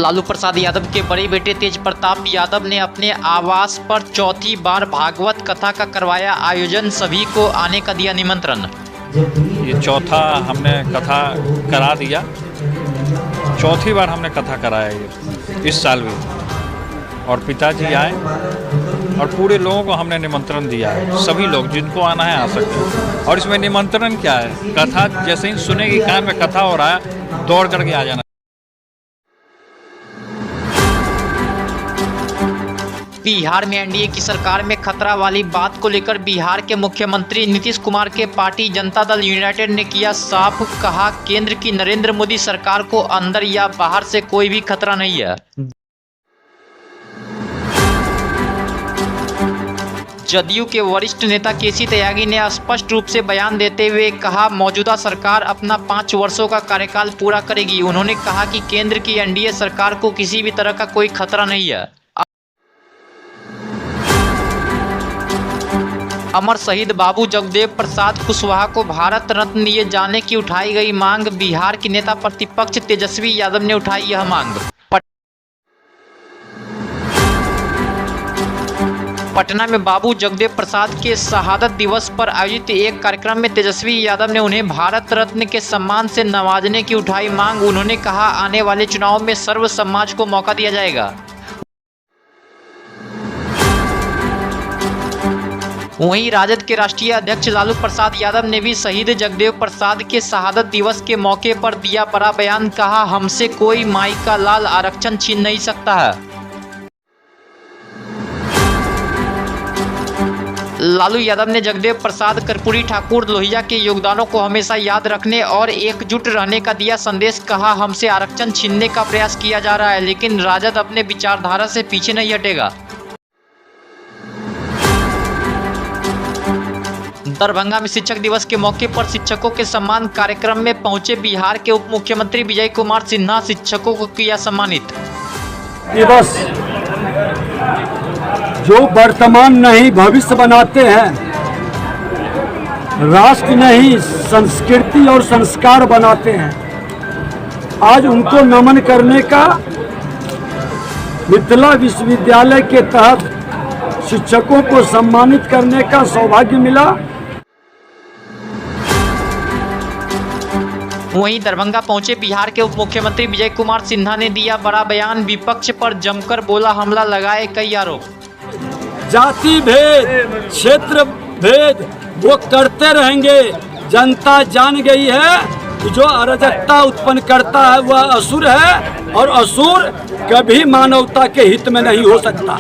लालू प्रसाद यादव के बड़े बेटे तेज प्रताप यादव ने अपने आवास पर चौथी बार भागवत कथा का करवाया आयोजन, सभी को आने का दिया निमंत्रण। ये चौथा हमने कथा करा दिया, चौथी बार हमने कथा कराया ये इस साल भी। और पिताजी आए और पूरे लोगों को हमने निमंत्रण दिया है, सभी लोग जिनको आना है आ सकते हैं। और इसमें निमंत्रण क्या है, कथा जैसे ही सुनेगी कान में कथा हो रहा है दौड़ करके आ जाना। बिहार में एनडीए की सरकार में खतरा वाली बात को लेकर बिहार के मुख्यमंत्री नीतीश कुमार के पार्टी जनता दल यूनाइटेड ने किया साफ, कहा केंद्र की नरेंद्र मोदी सरकार को अंदर या बाहर से कोई भी खतरा नहीं है। जदयू के वरिष्ठ नेता केसी त्यागी ने स्पष्ट रूप से बयान देते हुए कहा, मौजूदा सरकार अपना 5 वर्षों का कार्यकाल पूरा करेगी। उन्होंने कहा कि केंद्र की एनडीए सरकार को किसी भी तरह का कोई खतरा नहीं है। अमर शहीद बाबू जगदेव प्रसाद कुशवाहा को भारत रत्न दिए जाने की उठाई गई मांग, बिहार के नेता प्रतिपक्ष तेजस्वी यादव ने उठाई यह मांग। पटना में बाबू जगदेव प्रसाद के शहादत दिवस पर आयोजित एक कार्यक्रम में तेजस्वी यादव ने उन्हें भारत रत्न के सम्मान से नवाजने की उठाई मांग। उन्होंने कहा, आने वाले चुनाव में सर्व समाज को मौका दिया जाएगा। वहीं राजद के राष्ट्रीय अध्यक्ष लालू प्रसाद यादव ने भी शहीद जगदेव प्रसाद के शहादत दिवस के मौके पर दिया बड़ा बयान, कहा हमसे कोई माई का लाल आरक्षण छीन नहीं सकता है। लालू यादव ने जगदेव प्रसाद, कर्पूरी ठाकुर, लोहिया के योगदानों को हमेशा याद रखने और एकजुट रहने का दिया संदेश, कहा हमसे आरक्षण छीनने का प्रयास किया जा रहा है लेकिन राजद अपने विचारधारा से पीछे नहीं हटेगा। दरभंगा में शिक्षक दिवस के मौके पर शिक्षकों के सम्मान कार्यक्रम में पहुंचे बिहार के उप मुख्यमंत्री विजय कुमार सिन्हा, शिक्षकों को किया सम्मानित। दिवस जो वर्तमान नहीं भविष्य बनाते हैं, राष्ट्र नहीं संस्कृति और संस्कार बनाते हैं, आज उनको नमन करने का मिथिला विश्वविद्यालय के तहत शिक्षकों को सम्मानित करने का सौभाग्य मिला। वहीं दरभंगा पहुंचे बिहार के उप मुख्यमंत्री विजय कुमार सिन्हा ने दिया बड़ा बयान, विपक्ष पर जमकर बोला हमला, लगाए कई आरोप। जाति भेद, क्षेत्र भेद वो करते रहेंगे। जनता जान गई है कि जो अराजकता उत्पन्न करता है वह असुर है और असुर कभी मानवता के हित में नहीं हो सकता।